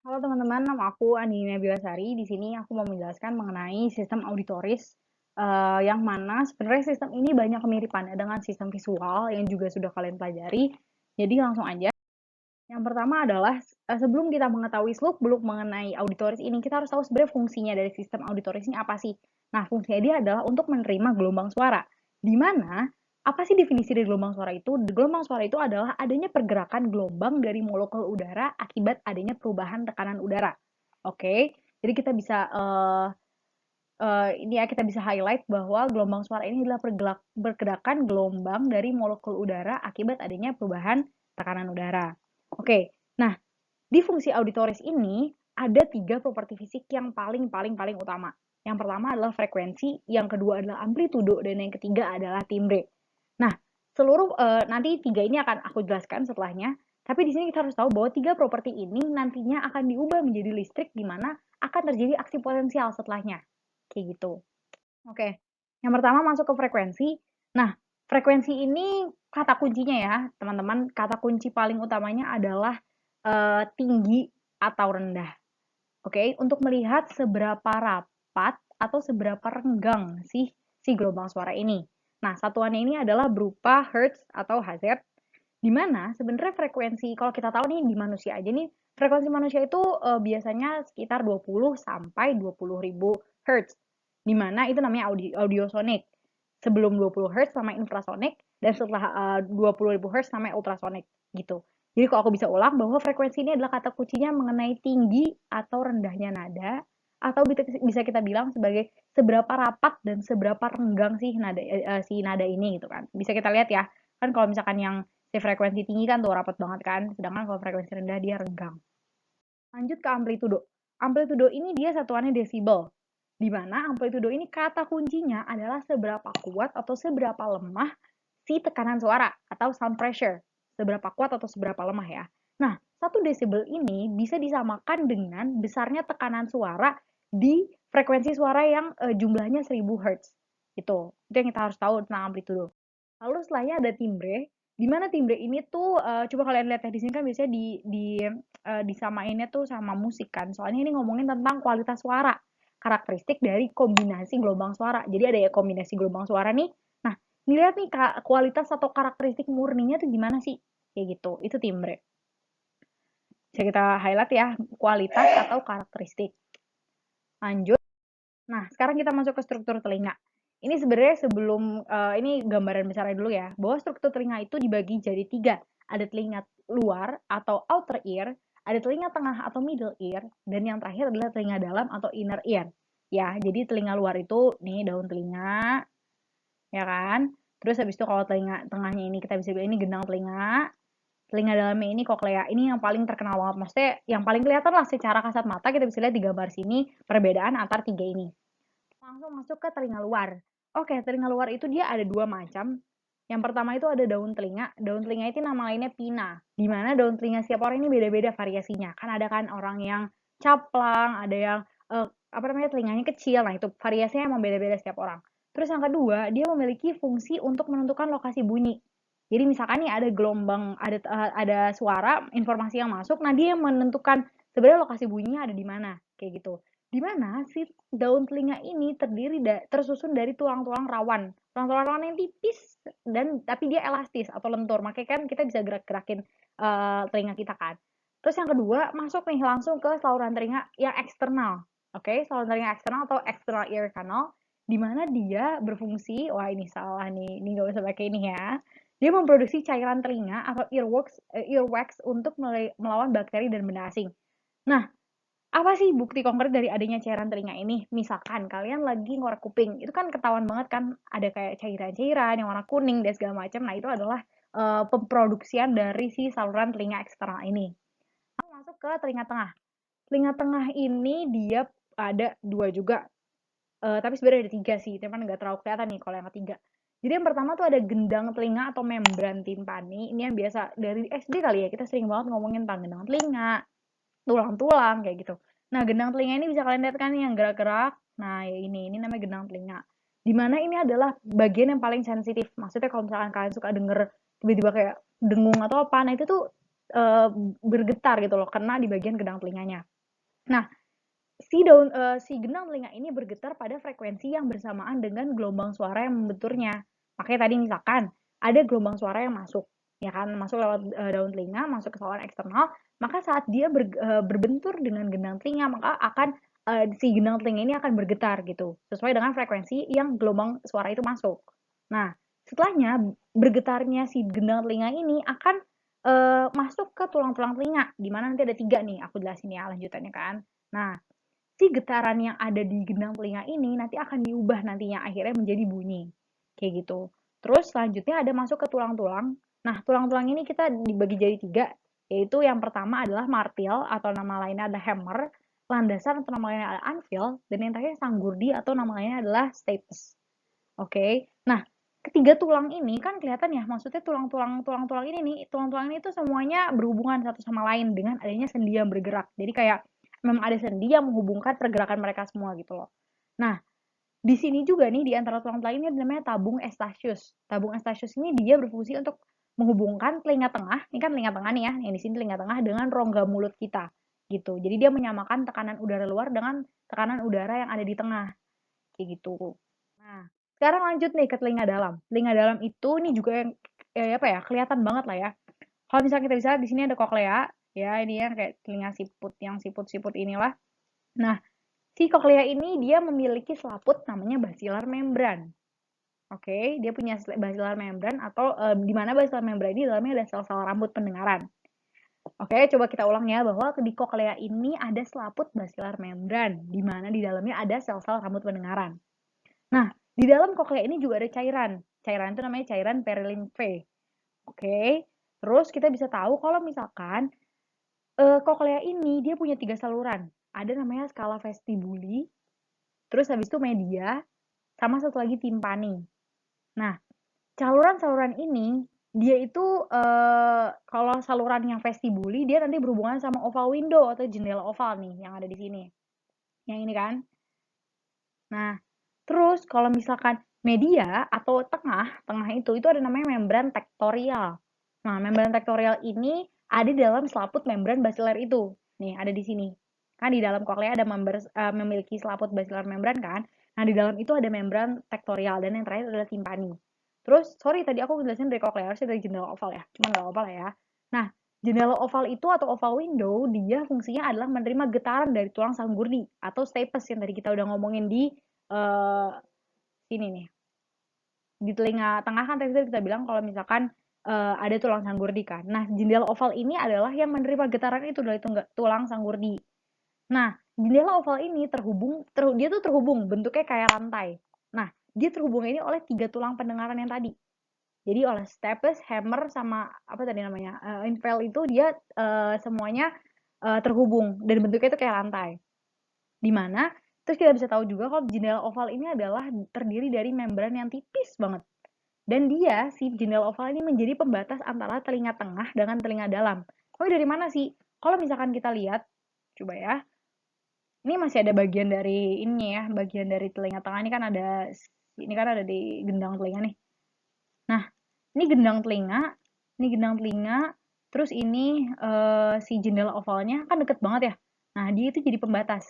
Halo teman-teman, nama aku Andi Nabilasari. Di sini aku mau menjelaskan mengenai sistem auditoris, yang mana sebenarnya sistem ini banyak kemiripannya dengan sistem visual yang juga sudah kalian pelajari. Jadi langsung aja. Yang pertama adalah sebelum kita mengetahui seluk-beluk mengenai auditoris ini, kita harus tahu sebenarnya fungsinya dari sistem auditoris ini apa sih. Nah, fungsinya dia adalah untuk menerima gelombang suara. Di mana apa sih definisi dari gelombang suara itu? Gelombang suara itu adalah adanya pergerakan gelombang dari molekul udara akibat adanya perubahan tekanan udara. Oke, jadi kita bisa ini ya kita bisa highlight bahwa gelombang suara ini adalah pergerakan gelombang dari molekul udara akibat adanya perubahan tekanan udara. Oke, nah di fungsi auditoris ini ada tiga properti fisik yang paling paling paling utama. Yang pertama adalah frekuensi, yang kedua adalah amplitudo, dan yang ketiga adalah timbre. Nah, seluruh nanti tiga ini akan aku jelaskan setelahnya. Tapi di sini kita harus tahu bahwa tiga properti ini nantinya akan diubah menjadi listrik di mana akan terjadi aksi potensial setelahnya. Kayak gitu. Oke. Yang pertama masuk ke frekuensi. Nah, frekuensi ini kata kuncinya ya, teman-teman. Kata kunci paling utamanya adalah tinggi atau rendah. Oke, untuk melihat seberapa rapat atau seberapa renggang sih si gelombang suara ini. Nah, satuannya ini adalah berupa hertz atau Hz, di mana sebenarnya frekuensi kalau kita tahu nih di manusia aja nih, frekuensi manusia itu biasanya sekitar 20 sampai 20.000 hertz. Di mana itu namanya audiosonik. Sebelum 20 hertz sama infrasonik dan setelah 20.000 hertz namanya ultrasonik gitu. Jadi kalau aku bisa ulang bahwa frekuensi ini adalah kata kuncinya mengenai tinggi atau rendahnya nada atau bisa kita bilang sebagai seberapa rapat dan seberapa renggang sih nada si nada ini gitu kan. Bisa kita lihat ya. Kan kalau misalkan yang si frekuensi tinggi kan tuh rapat banget kan, sedangkan kalau frekuensi rendah dia renggang. Lanjut ke amplitudo. Amplitudo ini dia satuannya desibel. Di mana amplitudo ini kata kuncinya adalah seberapa kuat atau seberapa lemah si tekanan suara atau sound pressure. Seberapa kuat atau seberapa lemah ya. Nah, 1 desibel ini bisa disamakan dengan besarnya tekanan suara di frekuensi suara yang jumlahnya 1000 Hz. Itu yang kita harus tahu tentang amplitudo. Lalu setelahnya ada timbre, di mana timbre ini tuh coba kalian lihat ya di sini kan biasanya disamainnya tuh sama musik kan. Soalnya ini ngomongin tentang kualitas suara, karakteristik dari kombinasi gelombang suara. Jadi ada ya kombinasi gelombang suara nih. Nah, dilihat nih kualitas atau karakteristik murninya tuh gimana sih? Kayak gitu. Itu timbre. Bisa kita highlight ya, kualitas atau karakteristik. Lanjut. Nah, sekarang kita masuk ke struktur telinga. Ini sebenarnya sebelum ini gambaran besarnya dulu ya, bahwa struktur telinga itu dibagi jadi tiga. Ada telinga luar atau outer ear, ada telinga tengah atau middle ear, dan yang terakhir adalah telinga dalam atau inner ear. Ya, jadi telinga luar itu nih daun telinga, ya kan? Terus habis itu kalau telinga tengahnya ini kita bisa bilang ini gendang telinga, telinga dalamnya ini koklea. Ini yang paling terkenal banget. Maksudnya yang paling kelihatan lah secara kasat mata kita bisa lihat di gambar sini perbedaan antar tiga ini. Langsung masuk ke telinga luar. Oke, telinga luar itu dia ada dua macam. Yang pertama itu ada daun telinga. Daun telinga itu nama lainnya pina. Di mana daun telinga setiap orang ini beda-beda variasinya. Kan ada kan orang yang caplang, ada yang apa namanya telinganya kecil. Nah, itu variasinya emang beda-beda setiap orang. Terus yang kedua, dia memiliki fungsi untuk menentukan lokasi bunyi. Jadi misalkan nih ada gelombang, ada suara, informasi yang masuk, nah dia yang menentukan sebenarnya lokasi bunyinya ada di mana, kayak gitu. Di mana si daun telinga ini tersusun dari tulang-tulang rawan. Tulang-tulang rawan yang tipis dan tapi dia elastis atau lentur. Makanya kan kita bisa gerak-gerakin telinga kita kan. Terus yang kedua, masuk nih langsung ke saluran telinga yang eksternal. Oke, saluran telinga eksternal atau external ear canal di mana dia berfungsi, wah ini salah nih, ini nggak usah pakai ini ya. Dia memproduksi cairan telinga atau earwax untuk melawan bakteri dan benda asing. Nah, apa sih bukti konkret dari adanya cairan telinga ini? Misalkan kalian lagi ngorek kuping, itu kan ketahuan banget kan ada kayak cairan-cairan yang warna kuning dan segala macam. Nah, itu adalah pemproduksian dari si saluran telinga eksternal ini. Lalu masuk ke telinga tengah. Telinga tengah ini dia ada dua juga, tapi sebenarnya ada tiga sih, cuman nggak terlalu kelihatan nih kalau yang ketiga. Jadi yang pertama tuh ada gendang telinga atau membran timpani. Ini yang biasa dari SD kali ya, kita sering banget ngomongin tentang gendang telinga, tulang-tulang kayak gitu. Nah, gendang telinga ini bisa kalian lihat kan yang gerak-gerak. Nah, ya ini namanya gendang telinga. Dimana ini adalah bagian yang paling sensitif. Maksudnya kalau misalkan kalian suka denger tiba-tiba kayak dengung atau apa, nah itu tuh e, bergetar gitu loh, kena di bagian gendang telinganya. Nah, si gendang telinga ini bergetar pada frekuensi yang bersamaan dengan gelombang suara yang membenturnya. Makanya tadi misalkan ada gelombang suara yang masuk, ya kan, masuk lewat daun telinga, masuk ke saluran eksternal, maka saat dia berbentur dengan gendang telinga, maka si gendang telinga ini akan bergetar gitu, sesuai dengan frekuensi yang gelombang suara itu masuk. Nah, setelahnya bergetarnya si gendang telinga ini akan masuk ke tulang-tulang telinga, di mana nanti ada 3 nih, aku jelasin ya lanjutannya kan. Nah, si getaran yang ada di gendang telinga ini nanti akan diubah nantinya akhirnya menjadi bunyi. Kayak gitu. Terus selanjutnya ada masuk ke tulang-tulang. Nah, tulang-tulang ini kita dibagi jadi 3, yaitu yang pertama adalah martil atau nama lainnya ada hammer, landasan atau nama lainnya ada anvil, dan yang terakhir sanggurdi atau nama lainnya adalah stapes. Oke. Nah, ketiga tulang ini kan kelihatan ya, maksudnya tulang-tulang ini nih, tulang-tulang ini tuh semuanya berhubungan satu sama lain dengan adanya sendi yang bergerak. Jadi kayak memang ada sendi yang menghubungkan pergerakan mereka semua gitu loh. Nah, di sini juga nih di antara tulang-tulang ini ada namanya tabung Eustachius. Tabung Eustachius ini dia berfungsi untuk menghubungkan telinga tengah, ini kan telinga tengah nih ya, yang di sini telinga tengah dengan rongga mulut kita gitu. Jadi dia menyamakan tekanan udara luar dengan tekanan udara yang ada di tengah kayak gitu. Nah, sekarang lanjut nih ke telinga dalam. Telinga dalam itu nih juga yang apa ya, kelihatan banget lah ya. Kalau misalnya kita bisa di sini ada koklea, ya ini ya kayak telinga siput yang siput-siput inilah. Nah, si koklea ini dia memiliki selaput namanya basilar membran. Oke, dia punya basilar membran atau di mana basilar membran ini dalamnya ada sel-sel rambut pendengaran. Oke, coba kita ulang ya bahwa di koklea ini ada selaput basilar membran di mana di dalamnya ada sel-sel rambut pendengaran. Nah, di dalam koklea ini juga ada cairan. Cairan itu namanya cairan perilymphe. Oke. Terus kita bisa tahu kalau misalkan koklea ini dia punya 3 saluran. Ada namanya scala vestibuli, terus habis itu media, sama satu lagi timpani. Nah, saluran-saluran ini dia itu kalau saluran yang vestibuli dia nanti berhubungan sama oval window atau jendela oval nih yang ada di sini. Yang ini kan. Nah, terus kalau misalkan media atau tengah itu ada namanya membran tektorial. Nah, membran tektorial ini ada di dalam selaput membran basilar itu. Nih, ada di sini. Kan di dalam koklea ada memiliki selaput basilar membran kan. Nah, di dalam itu ada membran tektorial dan yang terakhir adalah timpani. Terus, sorry tadi aku jelasin dari koklea, harusnya dari jendela oval ya. Cuman nggak oval ya. Nah, jendela oval itu atau oval window, dia fungsinya adalah menerima getaran dari tulang sanggurdi atau stapes yang tadi kita udah ngomongin di uh, sini nih. Di telinga tengah kan tadi kita bilang kalau misalkan ada tulang sanggurdi kan. Nah, jendela oval ini adalah yang menerima getaran itu dari tulang sanggurdi. Nah, jendela oval ini dia tuh terhubung, bentuknya kayak rantai. Nah, dia terhubung ini oleh 3 tulang pendengaran yang tadi. Jadi oleh stapes, hammer, sama apa tadi namanya, infel itu dia semuanya terhubung dan bentuknya itu kayak rantai. Di mana terus kita bisa tahu juga kalau jendela oval ini adalah terdiri dari membran yang tipis banget. Dan dia, si jendela oval ini menjadi pembatas antara telinga tengah dengan telinga dalam. Oh, dari mana sih? Kalau misalkan kita lihat, coba ya. Ini masih ada bagian dari ini ya, bagian dari telinga tengah ini kan ada di gendang telinga nih. Nah, ini gendang telinga, terus ini si jendela ovalnya kan deket banget ya. Nah, dia itu jadi pembatas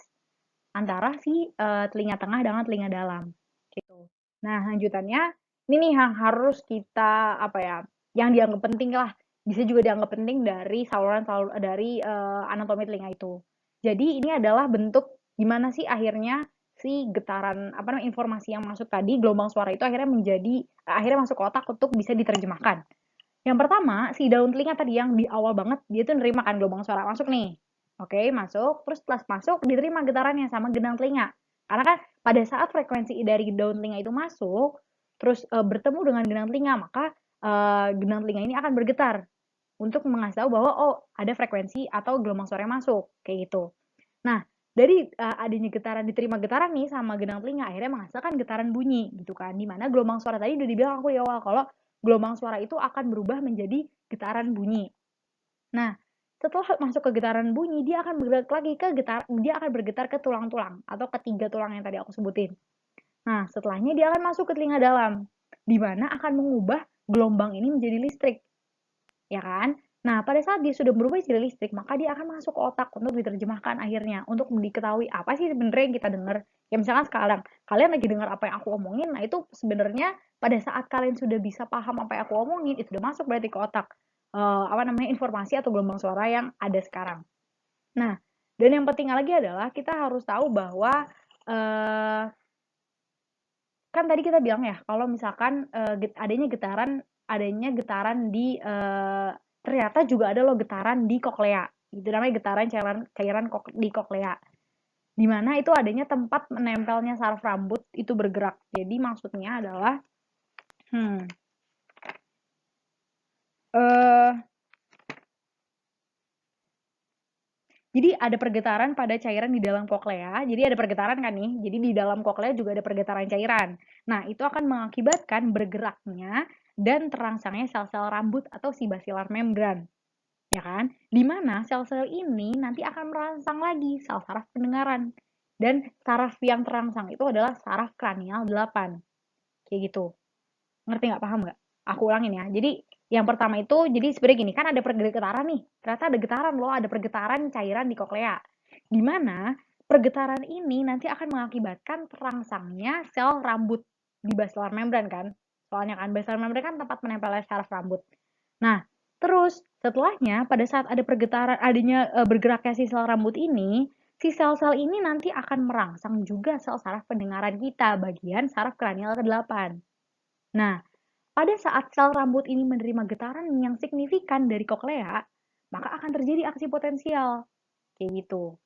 antara si telinga tengah dengan telinga dalam gitu. Nah, lanjutannya ini nih yang harus kita apa ya, yang dianggap penting lah, bisa juga dianggap penting dari saluran dari anatomi telinga itu. Jadi ini adalah bentuk gimana sih akhirnya si getaran apa namanya informasi yang masuk tadi gelombang suara itu akhirnya masuk ke otak untuk bisa diterjemahkan. Yang pertama, si daun telinga tadi yang di awal banget, dia tuh nerima kan gelombang suara masuk nih. Oke, masuk. Terus setelah masuk, diterima getarannya sama gendang telinga. Karena kan pada saat frekuensi dari daun telinga itu masuk, terus bertemu dengan gendang telinga, maka gendang telinga ini akan bergetar untuk mengasih tahu bahwa oh ada frekuensi atau gelombang suara yang masuk, kayak gitu. Nah, dari adanya diterima getaran nih sama gendang telinga, akhirnya menghasilkan getaran bunyi gitu kan. Dimana gelombang suara tadi udah dibilang aku di awal kalau gelombang suara itu akan berubah menjadi getaran bunyi. Nah, setelah masuk ke getaran bunyi, dia akan bergerak lagi dia akan bergetar ke tulang-tulang atau ke 3 tulang yang tadi aku sebutin. Nah, setelahnya dia akan masuk ke telinga dalam, di mana akan mengubah gelombang ini menjadi listrik, ya kan? Nah, pada saat dia sudah berubah jadi listrik, maka dia akan masuk ke otak untuk diterjemahkan akhirnya, untuk diketahui apa sih sebenarnya yang kita dengar. Ya misalkan sekarang, kalian lagi dengar apa yang aku omongin, nah itu sebenarnya pada saat kalian sudah bisa paham apa yang aku omongin, itu sudah masuk berarti ke otak. Apa namanya, informasi atau gelombang suara yang ada sekarang. Nah, dan yang penting lagi adalah kita harus tahu bahwa eh, kan tadi kita bilang ya kalau misalkan adanya getaran di ternyata juga ada loh getaran di koklea. Itu namanya getaran cairan cairan di koklea. Di mana itu adanya tempat menempelnya saraf rambut itu bergerak. Jadi maksudnya adalah hmm, eh jadi ada pergetaran pada cairan di dalam koklea. Jadi ada pergetaran kan nih. Jadi di dalam koklea juga ada pergetaran cairan. Nah, itu akan mengakibatkan bergeraknya dan terangsangnya sel-sel rambut atau si basilar membran. Ya kan? Di mana sel-sel ini nanti akan merangsang lagi sel saraf pendengaran. Dan saraf yang terangsang itu adalah saraf kranial 8. Kayak gitu. Ngerti nggak? Paham nggak? Aku ulangin ya. Jadi yang pertama itu, jadi sebenarnya gini, kan ada pergetaran nih. Ternyata ada getaran loh, ada pergetaran cairan di koklea. Di mana pergetaran ini nanti akan mengakibatkan terangsangnya sel rambut di basilar membran kan. Soalnya kan basilar membran kan tempat menempelnya saraf rambut. Nah, terus setelahnya pada saat ada pergetaran adanya bergeraknya si sel rambut ini, si sel-sel ini nanti akan merangsang juga sel saraf pendengaran kita bagian saraf kranial ke-8. Nah, pada saat sel rambut ini menerima getaran yang signifikan dari koklea, maka akan terjadi aksi potensial. Kayak gitu.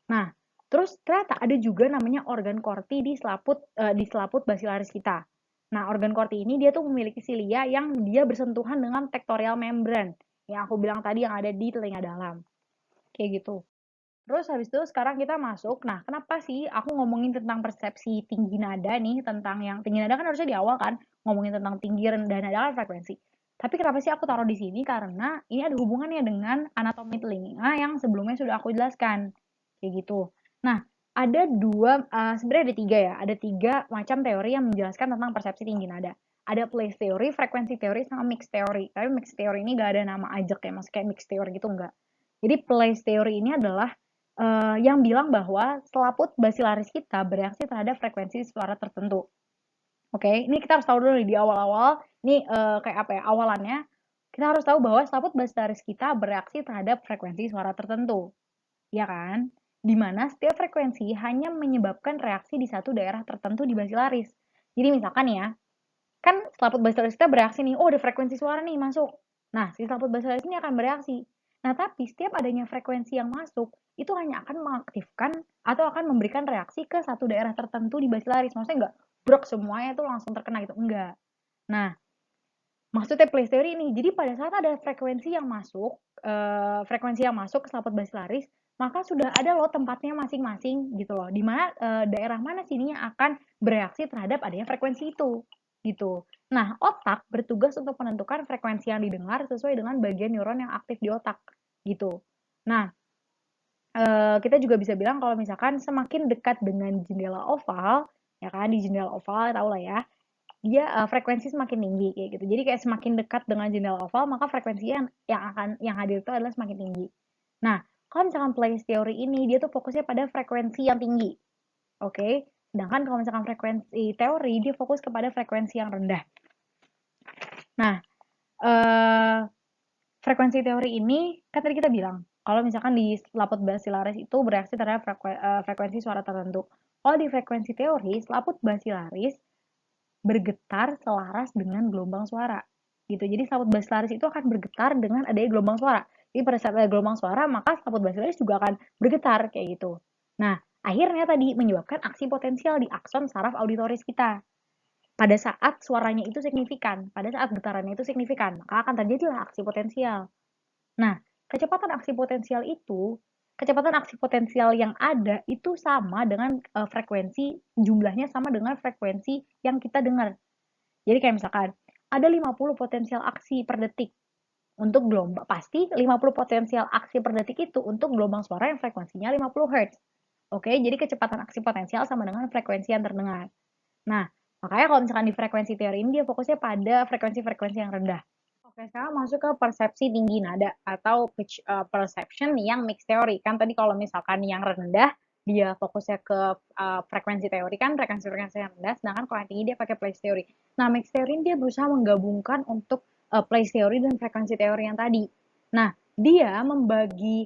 Nah, terus ternyata ada juga namanya organ korti di selaput basilaris kita. Nah, organ korti ini dia tuh memiliki silia yang dia bersentuhan dengan tektorial membran. Yang aku bilang tadi yang ada di telinga dalam. Kayak gitu. Terus habis itu sekarang kita masuk. Nah, kenapa sih aku ngomongin tentang persepsi tinggi nada nih, tentang yang tinggi nada kan harusnya di awal kan, ngomongin tentang tinggi rendah nada kan frekuensi. Tapi kenapa sih aku taruh di sini? Karena ini ada hubungannya dengan anatomi telinga yang sebelumnya sudah aku jelaskan. Kayak gitu. Nah, sebenarnya ada tiga ya. Ada tiga macam teori yang menjelaskan tentang persepsi tinggi nada. Ada place theory, frekuensi teori, sama mix teori. Tapi mix teori ini gak ada nama ajak ya, maksudnya kayak mix teori gitu enggak. Jadi place theory ini adalah yang bilang bahwa selaput basilaris kita bereaksi terhadap frekuensi suara tertentu. Oke, ini kita harus tahu dulu nih di awal-awal, ini kayak apa ya, awalannya, kita harus tahu bahwa selaput basilaris kita bereaksi terhadap frekuensi suara tertentu, ya kan? Di mana setiap frekuensi hanya menyebabkan reaksi di satu daerah tertentu di basilaris. Jadi misalkan ya, kan selaput basilaris kita bereaksi nih, oh ada frekuensi suara nih masuk. Nah, si selaput basilaris ini akan bereaksi. Nah, tapi setiap adanya frekuensi yang masuk, itu hanya akan mengaktifkan atau akan memberikan reaksi ke satu daerah tertentu di basilaris. Maksudnya enggak brok semuanya itu langsung terkena gitu, enggak. Nah, maksudnya place theory ini, jadi pada saat ada frekuensi yang masuk ke selaput basilaris, maka sudah ada loh tempatnya masing-masing gitu loh, di mana daerah mana sini yang akan bereaksi terhadap adanya frekuensi itu gitu. Nah, otak bertugas untuk menentukan frekuensi yang didengar sesuai dengan bagian neuron yang aktif di otak gitu. Nah, kita juga bisa bilang kalau misalkan semakin dekat dengan jendela oval, ya kan di jendela oval tau lah ya, dia frekuensi semakin tinggi kayak gitu. Jadi kayak semakin dekat dengan jendela oval, maka frekuensi yang hadir itu adalah semakin tinggi. Nah, kalau misalkan place theory ini dia tuh fokusnya pada frekuensi yang tinggi. Oke. Okay? Sedangkan kalau misalkan frekuensi teori dia fokus kepada frekuensi yang rendah. Nah, eh, frekuensi teori ini kan tadi kita bilang kalau misalkan di selaput basilaris itu bereaksi terhadap frekuensi suara tertentu. Kalau di frekuensi teori, selaput basilaris bergetar selaras dengan gelombang suara gitu. Jadi selaput basilaris itu akan bergetar dengan adanya gelombang suara. Jadi pada saat ada gelombang suara, maka selaput basilaris juga akan bergetar kayak gitu. Nah, akhirnya tadi menyebabkan aksi potensial di akson saraf auditoris kita. Pada saat suaranya itu signifikan, pada saat getarannya itu signifikan, maka akan terjadilah aksi potensial. Nah, kecepatan aksi potensial yang ada itu sama dengan frekuensi, jumlahnya sama dengan frekuensi yang kita dengar. Jadi kayak misalkan ada 50 potensial aksi per detik untuk gelombang, pasti 50 potensial aksi per detik itu untuk gelombang suara yang frekuensinya 50 Hz. Oke, jadi kecepatan aksi potensial sama dengan frekuensi yang terdengar. Nah, makanya kalau misalkan di frekuensi teori ini dia fokusnya pada frekuensi-frekuensi yang rendah. Oke, sekarang masuk ke persepsi tinggi nada atau pitch perception yang mixed teori. Kan tadi kalau misalkan yang rendah dia fokusnya ke frekuensi teori kan frekuensi-frekuensi yang rendah, sedangkan kalau yang tinggi dia pakai place teori. Nah, mixed teori ini dia berusaha menggabungkan untuk place teori dan frekuensi teori yang tadi. Nah, dia membagi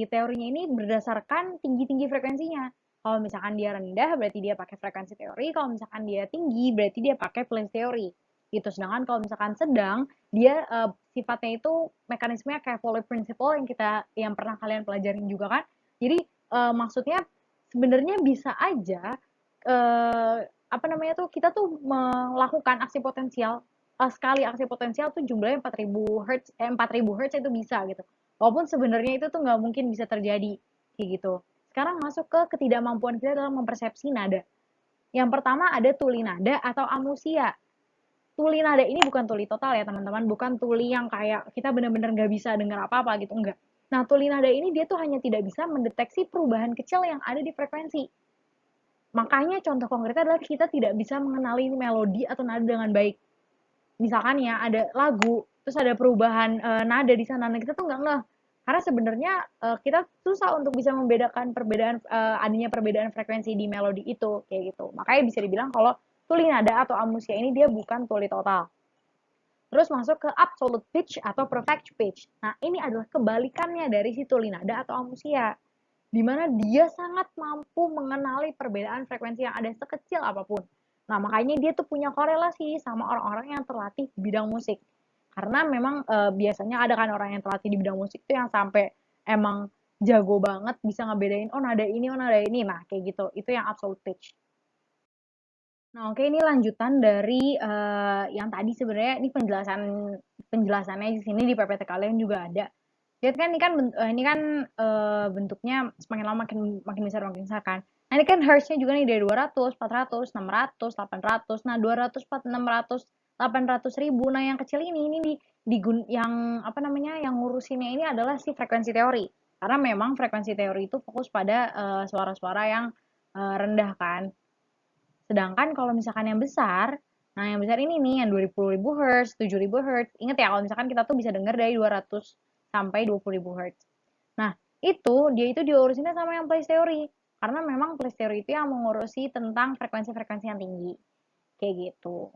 teorinya ini berdasarkan tinggi-tinggi frekuensinya. Kalau misalkan dia rendah berarti dia pakai frekuensi teori, kalau misalkan dia tinggi berarti dia pakai place teori gitu. Sedangkan kalau misalkan sedang, dia sifatnya itu mekanismenya kayak Pauli principle yang pernah kalian pelajarin juga kan. Jadi maksudnya sebenarnya bisa aja apa namanya tuh kita tuh melakukan aksi potensial sekali aksi potensial tuh jumlahnya 4000 Hz itu bisa gitu. Walaupun sebenarnya itu tuh nggak mungkin bisa terjadi kayak gitu. Sekarang masuk ke ketidakmampuan kita dalam mempersepsi nada. Yang pertama ada tuli nada atau amusia. Tuli nada ini bukan tuli total ya teman-teman, bukan tuli yang kayak kita benar-benar nggak bisa dengar apa-apa gitu, enggak. Nah, tuli nada ini dia tuh hanya tidak bisa mendeteksi perubahan kecil yang ada di frekuensi. Makanya contoh konkretnya adalah kita tidak bisa mengenali melodi atau nada dengan baik. Misalkan ya ada lagu, terus ada perubahan nada di sana, nah kita tuh nggak ngeh. Karena sebenarnya kita susah untuk bisa membedakan adanya perbedaan frekuensi di melodi itu kayak gitu. Makanya bisa dibilang kalau tuli nada atau amusia ini dia bukan tuli total. Terus masuk ke absolute pitch atau perfect pitch. Nah, ini adalah kebalikannya dari si tuli nada atau amusia. Di mana dia sangat mampu mengenali perbedaan frekuensi yang ada sekecil apapun. Nah, makanya dia tuh punya korelasi sama orang-orang yang terlatih di bidang musik. Karena memang biasanya ada kan orang yang terlatih di bidang musik tuh yang sampai emang jago banget bisa ngebedain oh nada ini, oh nada ini. Nah, kayak gitu. Itu yang absolute pitch. Nah, oke ini lanjutan dari yang tadi sebenarnya ini penjelasannya di sini di PPT kalian juga ada. Lihat kan ini kan bentuknya semakin lama makin makin besar kan. Nah, ini kan hertznya juga nih dari 200, 400, 600, 800. Nah, 200, 400, 600, 800 ribu. Nah, yang kecil ini yang apa namanya yang ngurusinnya ini adalah si frekuensi teori. Karena memang frekuensi teori itu fokus pada suara-suara yang rendah kan. Sedangkan kalau misalkan yang besar, nah yang besar ini nih yang 20.000 Hz, 7.000 Hz. Ingat ya kalau misalkan kita tuh bisa dengar dari 200 sampai 20.000 Hz. Nah, dia itu diurusinnya sama yang place theory. Karena memang place theory itu yang mengurusi tentang frekuensi-frekuensi yang tinggi. Kayak gitu.